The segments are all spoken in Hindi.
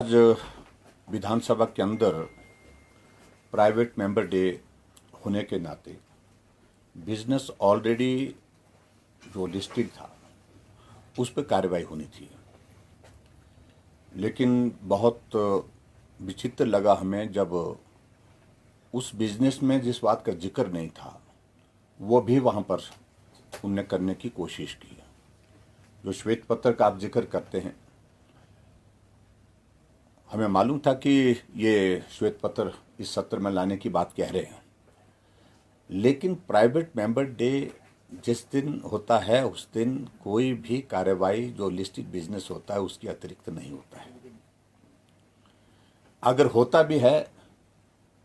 आज विधानसभा के अंदर प्राइवेट मेंबर डे होने के नाते बिजनेस ऑलरेडी जो लिस्टेड था उस पर कार्रवाई होनी थी, लेकिन बहुत विचित्र लगा हमें जब उस बिजनेस में जिस बात का जिक्र नहीं था वो भी वहाँ पर उनने करने की कोशिश की। जो श्वेत पत्र का आप जिक्र करते हैं, हमें मालूम था कि ये श्वेत पत्र इस सत्र में लाने की बात कह रहे हैं, लेकिन प्राइवेट मेंबर डे जिस दिन होता है उस दिन कोई भी कार्रवाई जो लिस्टेड बिजनेस होता है उसके अतिरिक्त नहीं होता है। अगर होता भी है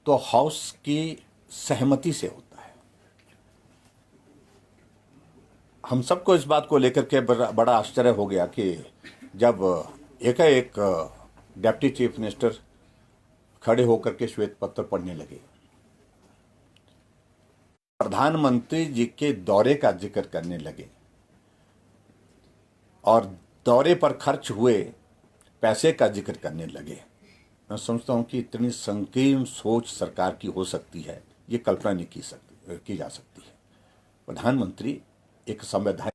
तो हाउस की सहमति से होता है। हम सबको इस बात को लेकर के बड़ा आश्चर्य हो गया कि जब एकाएक डिप्टी चीफ मिनिस्टर खड़े होकर के श्वेत पत्र पढ़ने लगे, प्रधानमंत्री जी के दौरे का जिक्र करने लगे और दौरे पर खर्च हुए पैसे का जिक्र करने लगे। मैं समझता हूं कि इतनी संकीर्ण सोच सरकार की हो सकती है, ये कल्पना नहीं की जा सकती है। प्रधानमंत्री एक संवैधानिक,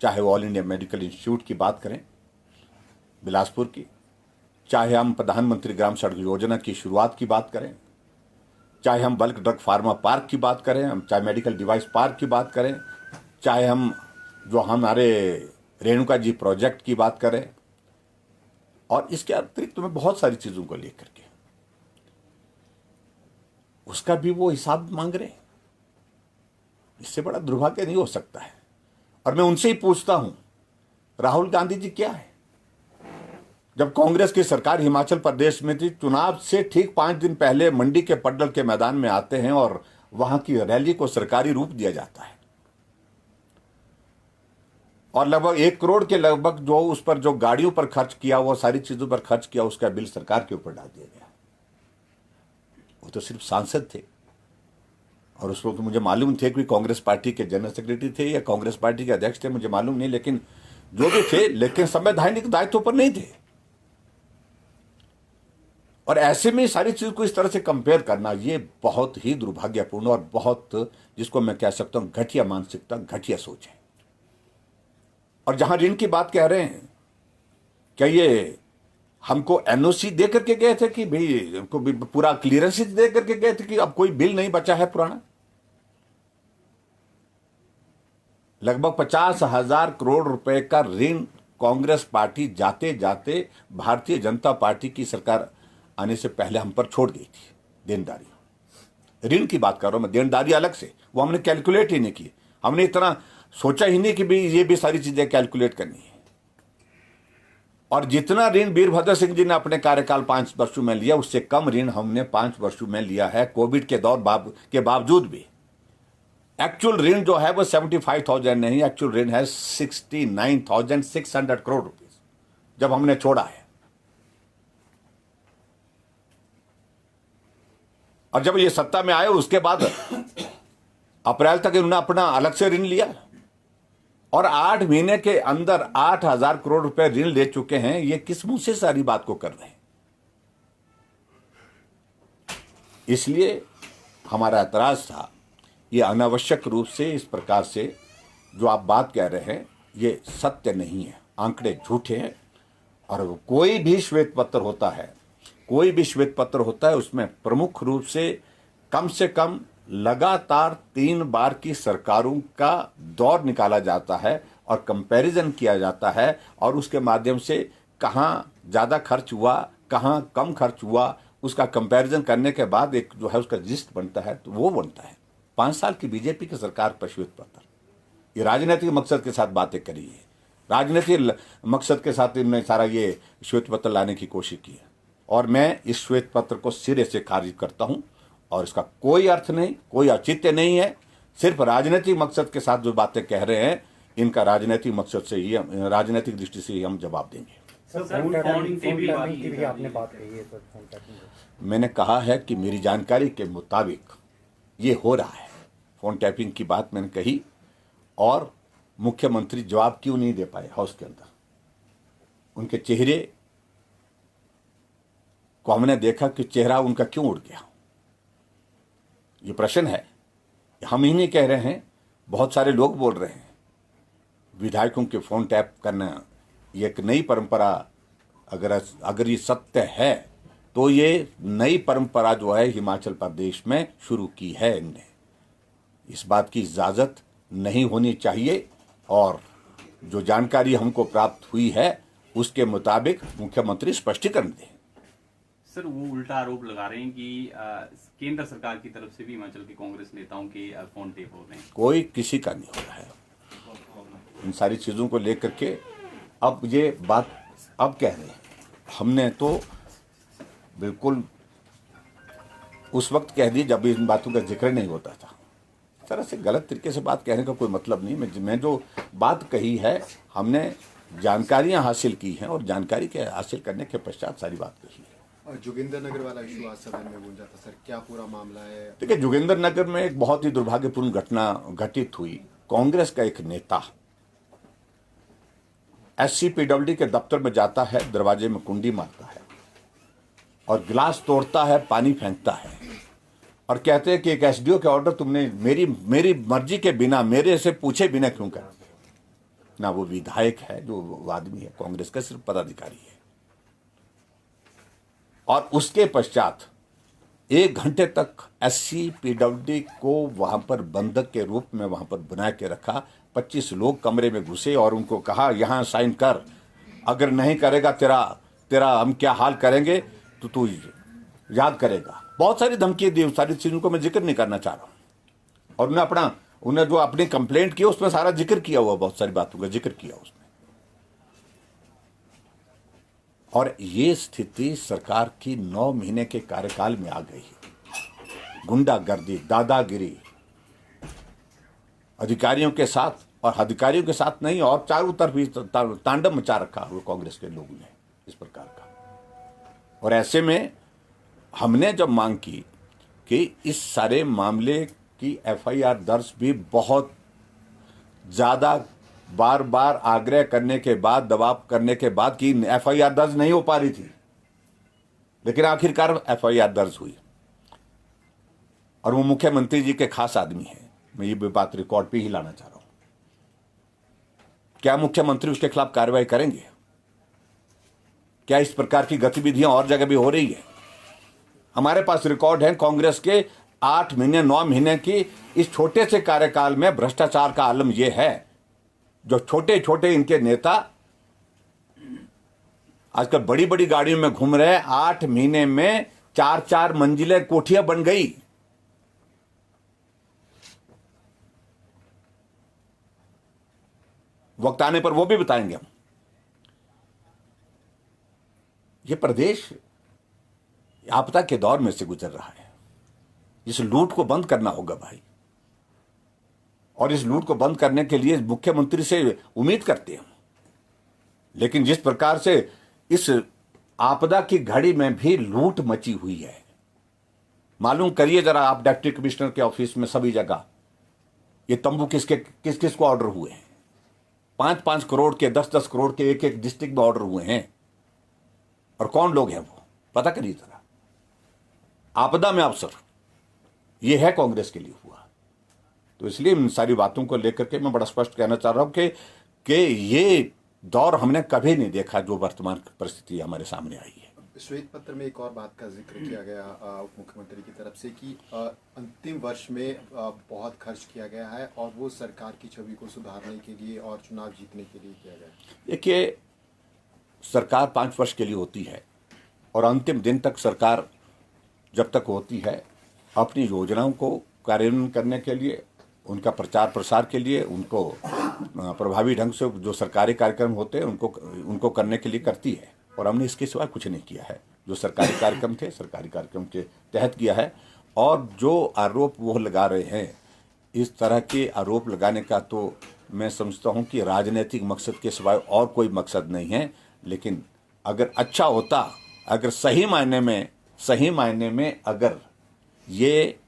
चाहे वो ऑल इंडिया मेडिकल इंस्टीट्यूट की बात करें बिलासपुर की, चाहे हम प्रधानमंत्री ग्राम सड़क योजना की शुरुआत की बात करें, चाहे हम बल्क ड्रग फार्मा पार्क की बात करें, हम चाहे मेडिकल डिवाइस पार्क की बात करें, चाहे हम जो हमारे रेणुका जी प्रोजेक्ट की बात करें, और इसके अतिरिक्त में बहुत सारी चीजों को लेकर के उसका भी वो हिसाब मांग रहे हैं। इससे बड़ा दुर्भाग्य नहीं हो सकता है। और मैं उनसे ही पूछता हूं, राहुल गांधी जी क्या है? जब कांग्रेस की सरकार हिमाचल प्रदेश में थी, चुनाव से ठीक 5 दिन पहले मंडी के पड्डल के मैदान में आते हैं और वहां की रैली को सरकारी रूप दिया जाता है और लगभग 1 करोड़ के लगभग जो उस पर जो गाड़ियों पर खर्च किया, वो सारी चीजों पर खर्च किया, उसका बिल सरकार के ऊपर डाल दिया गया। वो तो सिर्फ सांसद थे और उस वक्त मुझे मालूम थे कि कांग्रेस पार्टी के जनरल सेक्रेटरी थे या कांग्रेस पार्टी के अध्यक्ष थे, मुझे मालूम नहीं, लेकिन जो भी थे, लेकिन संवैधानिक दायित्व पर नहीं थे। और ऐसे में सारी चीज को इस तरह से कंपेयर करना ये बहुत ही दुर्भाग्यपूर्ण और बहुत, जिसको मैं कह सकता हूं, घटिया मानसिकता, घटिया सोच है। और जहां ऋण की बात कह रहे हैं, क्या ये हमको एनओसी दे करके गए थे कि भाई हमको पूरा क्लियरेंस दे करके गए थे कि अब कोई बिल नहीं बचा है पुराना? लगभग 50,000 करोड़ रुपए का ऋण कांग्रेस पार्टी जाते जाते भारतीय जनता पार्टी की सरकार आने से पहले हम पर छोड़ गई थी। देनदारी, ऋण की बात कर रहा हूं मैं, देनदारी अलग से, वो हमने कैलकुलेट ही नहीं की। हमने इतना सोचा ही नहीं कि भाई ये भी सारी चीजें कैलकुलेट करनी है। और जितना ऋण वीरभद्र सिंह जी ने अपने कार्यकाल 5 वर्षों में लिया, उससे कम ऋण हमने 5 वर्षों में लिया है, कोविड के दौर के बावजूद भी। एक्चुअल ऋण जो है वो 75,000 नहीं, एक्चुअल ऋण है 69,600 करोड़ रुपीस जब हमने छोड़ा है। और जब ये सत्ता में आए उसके बाद अप्रैल तक इन्होंने अपना अलग से ऋण लिया और 8 महीने के अंदर 8,000 करोड़ रुपए ऋण ले चुके हैं। ये किस मुंह से सारी बात को कर रहे हैं? इसलिए हमारा एतराज था, ये अनावश्यक रूप से इस प्रकार से जो आप बात कह रहे हैं ये सत्य नहीं है, आंकड़े झूठे हैं। और कोई भी श्वेत पत्र होता है, कोई भी श्वेत पत्र होता है, उसमें प्रमुख रूप से कम लगातार 3 बार की सरकारों का दौर निकाला जाता है और कंपैरिजन किया जाता है और उसके माध्यम से कहां ज्यादा खर्च हुआ, कहां कम खर्च हुआ, उसका कंपैरिजन करने के बाद एक जो है उसका लिस्ट बनता है, तो वो बनता है। 5 साल की बीजेपी की सरकार पर श्वेत पत्र, ये राजनीतिक मकसद के साथ बातें करी है, राजनीतिक मकसद के साथ इन्होंने सारा ये श्वेत पत्र लाने की कोशिश की है। और मैं इस श्वेत पत्र को सिरे से खारिज करता हूं और इसका कोई अर्थ नहीं, कोई औचित्य नहीं है। सिर्फ राजनीतिक मकसद के साथ जो बातें कह रहे हैं, इनका राजनीतिक मकसद से ही, राजनीतिक दृष्टि से ही हम जवाब देंगे। मैंने कहा है कि मेरी जानकारी के मुताबिक ये हो रहा है। फोन टैपिंग की बात मैंने कही और मुख्यमंत्री जवाब क्यों नहीं दे पाए हाउस के अंदर? उनके चेहरे को हमने देखा कि चेहरा उनका क्यों उड़ गया। ये प्रश्न है, हम ही नहीं कह रहे हैं, बहुत सारे लोग बोल रहे हैं। विधायकों के फोन टैप करना ये एक नई परंपरा, अगर ये सत्य है तो ये नई परंपरा जो है हिमाचल प्रदेश में शुरू की है इनने। इस बात की इजाज़त नहीं होनी चाहिए और जो जानकारी हमको प्राप्त हुई है उसके मुताबिक मुख्यमंत्री स्पष्टीकरण दें। सर, वो उल्टा आरोप लगा रहे हैं कि केंद्र सरकार की तरफ से भी हिमाचल के कांग्रेस नेताओं के फोन टेप हो रहे हैं। कोई किसी का नहीं हो रहा है इन सारी चीज़ों को लेकर के। अब ये बात अब कह रहे हैं, हमने तो बिल्कुल उस वक्त कह दी जब इन बातों का जिक्र नहीं होता था। इस तरह से गलत तरीके से बात कहने का कोई मतलब नहीं। मैं जो बात कही है हमने जानकारियां हासिल की हैं और जानकारी के हासिल करने के पश्चात सारी बात कही है। जोगिंदरनगर वाला इशू आज सदन में गूंजा था सर, क्या पूरा मामला है? देखिए, जोगिंदरनगर में एक बहुत ही दुर्भाग्यपूर्ण घटना घटित हुई। कांग्रेस का एक नेता SCPWD के दफ्तर में जाता है, दरवाजे में कुंडी मारता है और गिलास तोड़ता है, पानी फेंकता है और कहते हैं कि एक SDO के ऑर्डर तुमने मेरी मर्जी के बिना, मेरे से पूछे बिना क्यों कर? ना वो विधायक है, जो वो आदमी है कांग्रेस का, सिर्फ पदाधिकारी है। और उसके पश्चात 1 घंटे तक SCPWD को वहां पर बंधक के रूप में वहां पर बना के रखा। 25 लोग कमरे में घुसे और उनको कहा यहां साइन कर, अगर नहीं करेगा तेरा हम क्या हाल करेंगे तो तू याद करेगा। बहुत सारी धमकी दी, सारी चीजों को मैं जिक्र नहीं करना चाह रहा हूं। और उन्हें जो अपनी कंप्लेंट की उसमें सारा जिक्र किया हुआ, बहुत सारी बातों का जिक्र किया उसमें। और ये स्थिति सरकार की 9 महीने के कार्यकाल में आ गई है। गुंडागर्दी, दादागिरी अधिकारियों के साथ, और अधिकारियों के साथ नहीं, और चारों तरफ ही तांडव मचा रखा हुआ कांग्रेस के लोगों ने इस प्रकार का। और ऐसे में हमने जब मांग की कि इस सारे मामले की FIR दर्ज भी बहुत ज्यादा बार बार आग्रह करने के बाद, दबाव करने के बाद कि FIR दर्ज नहीं हो पा रही थी, लेकिन आखिरकार FIR दर्ज हुई। और वो मुख्यमंत्री जी के खास आदमी हैं। मैं ये बात रिकॉर्ड पे ही लाना चाह रहा हूं। क्या मुख्यमंत्री उसके खिलाफ कार्रवाई करेंगे? क्या इस प्रकार की गतिविधियां और जगह भी हो रही है? हमारे पास रिकॉर्ड है कांग्रेस के 8 महीने 9 महीने की इस छोटे से कार्यकाल में भ्रष्टाचार का आलम यह है, जो छोटे छोटे इनके नेता आजकल बड़ी बड़ी गाड़ियों में घूम रहे हैं। 8 महीने में 4-4 मंजिलें कोठियां बन गई। वक्त आने पर वो भी बताएंगे हम। ये प्रदेश आपदा के दौर में से गुजर रहा है। इस लूट को बंद करना होगा भाई, और इस लूट को बंद करने के लिए मुख्यमंत्री से उम्मीद करते हैं। लेकिन जिस प्रकार से इस आपदा की घड़ी में भी लूट मची हुई है, मालूम करिए जरा आप डिप्टी कमिश्नर के ऑफिस में सभी जगह ये तंबू किस किस को ऑर्डर हुए हैं। 5-5 करोड़ के, 10-10 करोड़ के एक डिस्ट्रिक्ट में ऑर्डर हुए हैं। और कौन लोग हैं वो पता करिए जरा। आपदा में अवसर ये है कांग्रेस के लिए हुआ। तो इसलिए इन सारी बातों को लेकर के मैं बड़ा स्पष्ट कहना चाह रहा हूं कि ये दौर हमने कभी नहीं देखा जो वर्तमान परिस्थिति हमारे सामने आई है। श्वेत पत्र में एक और बात का जिक्र किया गया उप मुख्यमंत्री की तरफ से कि अंतिम वर्ष में बहुत खर्च किया गया है और वो सरकार की छवि को सुधारने के लिए और चुनाव जीतने के लिए किया गया। देखिए, सरकार 5 वर्ष के लिए होती है और अंतिम दिन तक सरकार जब तक होती है अपनी योजनाओं को कार्यान्वयन करने के लिए, उनका प्रचार प्रसार के लिए, उनको प्रभावी ढंग से जो सरकारी कार्यक्रम होते हैं उनको करने के लिए करती है। और हमने इसके सिवा कुछ नहीं किया है। जो सरकारी कार्यक्रम थे सरकारी कार्यक्रम के तहत किया है। और जो आरोप वो लगा रहे हैं, इस तरह के आरोप लगाने का तो मैं समझता हूं कि राजनीतिक मकसद के सिवाय और कोई मकसद नहीं है। लेकिन अगर अच्छा होता, अगर सही मायने में अगर ये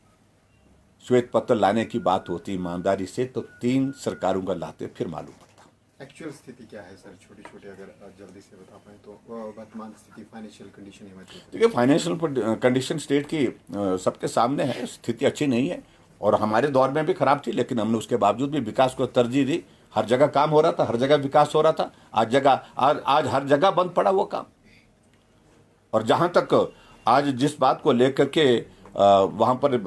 श्वेत पत्र लाने की बात होती ईमानदारी से, तो 3 सरकारों का लाते फिर मालूम पड़ता। एक्चुअल स्थिति क्या है सर, छोटी छोटी अगर जल्दी से बता पाएं तो वर्तमान स्थिति, फाइनेंशियल कंडीशन हिमाचल प्रदेश? देखिए, फाइनेंशियल कंडीशन स्टेट की सबके सामने है, स्थिति अच्छी नहीं है और हमारे दौर में भी खराब थी, लेकिन हमने उसके बावजूद भी विकास को तरजीह दी। हर जगह काम हो रहा था, हर जगह विकास हो रहा था। आज हर जगह बंद पड़ा वो काम। और जहां तक आज जिस बात को लेकर के वहां पर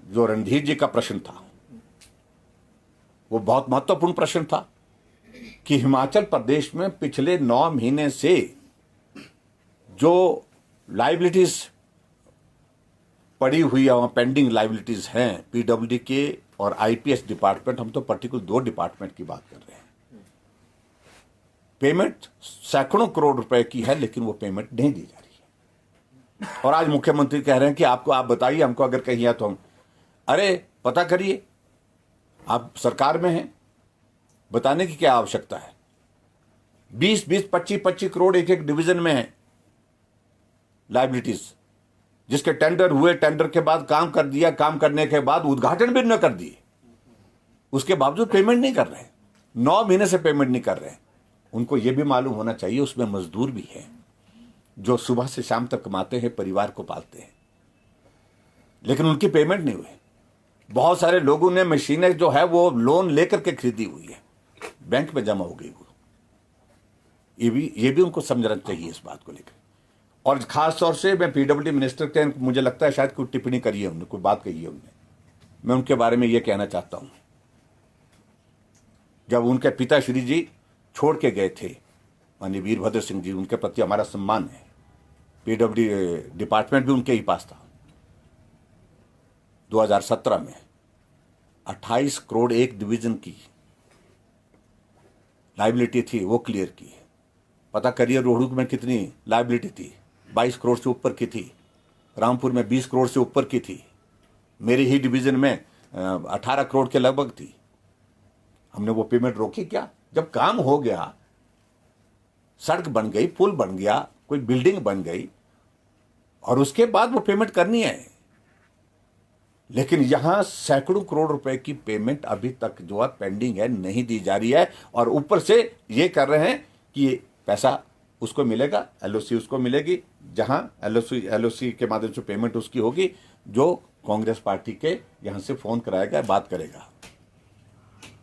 जो रणधीर जी का प्रश्न था, वो बहुत महत्वपूर्ण प्रश्न था कि हिमाचल प्रदेश में पिछले 9 महीने से जो लाइबिलिटीज पड़ी हुई है, पेंडिंग लाइबिलिटीज हैं पीडब्ल्यूडी के और आईपीएस डिपार्टमेंट, हम तो पर्टिकुलर 2 डिपार्टमेंट की बात कर रहे हैं। पेमेंट सैकड़ों करोड़ रुपए की है, लेकिन वो पेमेंट नहीं दी जा रही है। और आज मुख्यमंत्री कह रहे हैं कि आप बताइए हमको अगर कहीं है तो हम, अरे पता करिए, आप सरकार में हैं, बताने की क्या आवश्यकता है? 20-20, 25-25 करोड़ एक एक डिवीजन में है लाइबिलिटीज, जिसके टेंडर हुए, टेंडर के बाद काम कर दिया, काम करने के बाद उद्घाटन भी न कर दिए, उसके बावजूद पेमेंट नहीं कर रहे, 9 महीने से पेमेंट नहीं कर रहे। उनको यह भी मालूम होना चाहिए उसमें मजदूर भी हैं जो सुबह से शाम तक कमाते हैं, परिवार को पालते हैं, लेकिन उनकी पेमेंट नहीं हुई। बहुत सारे लोगों ने मशीनें जो है वो लोन लेकर के खरीदी हुई है, बैंक में जमा हो गई वो। ये भी उनको समझना चाहिए इस बात को लेकर। और खास तौर से मैं पीडब्ल्यूडी मिनिस्टर के, मुझे लगता है शायद कोई टिप्पणी करी है उन्होंने, कोई बात कही है उन्होंने, मैं उनके बारे में ये कहना चाहता हूं, जब उनके पिताश्री जी छोड़ के गए थे, माननीय वीरभद्र सिंह जी, उनके प्रति हमारा सम्मान है। पीडब्ल्यूडी डिपार्टमेंट भी उनके ही पास था। 2017 में 28 करोड़ एक डिवीजन की लाइबिलिटी थी, वो क्लियर की है। पता करिए रोहड़ू में कितनी लाइबिलिटी थी, 22 करोड़ से ऊपर की थी। रामपुर में 20 करोड़ से ऊपर की थी। मेरे ही डिवीजन में 18 करोड़ के लगभग थी। हमने वो पेमेंट रोकी क्या? जब काम हो गया, सड़क बन गई, पुल बन गया, कोई बिल्डिंग बन गई, और उसके बाद वो पेमेंट करनी है। लेकिन यहां सैकड़ों करोड़ रुपए की पेमेंट अभी तक जो है पेंडिंग है, नहीं दी जा रही है। और ऊपर से ये कर रहे हैं कि पैसा उसको मिलेगा, एलओसी उसको मिलेगी, जहां एलओसी के माध्यम से पेमेंट उसकी होगी जो कांग्रेस पार्टी के यहां से फोन कराएगा, बात करेगा।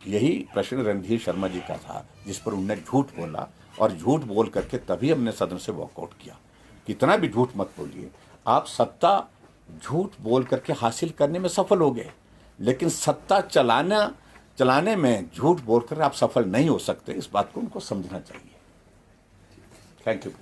यही प्रश्न रणधीर शर्मा जी का था, जिस पर उन्होंने झूठ बोला, और झूठ बोल करके तभी हमने सदन से वॉकआउट किया। कितना भी झूठ मत बोलिए, आप सत्ता झूठ बोल करके हासिल करने में सफल हो गए, लेकिन सत्ता चलाने में झूठ बोलकर आप सफल नहीं हो सकते। इस बात को उनको समझना चाहिए। Thank you.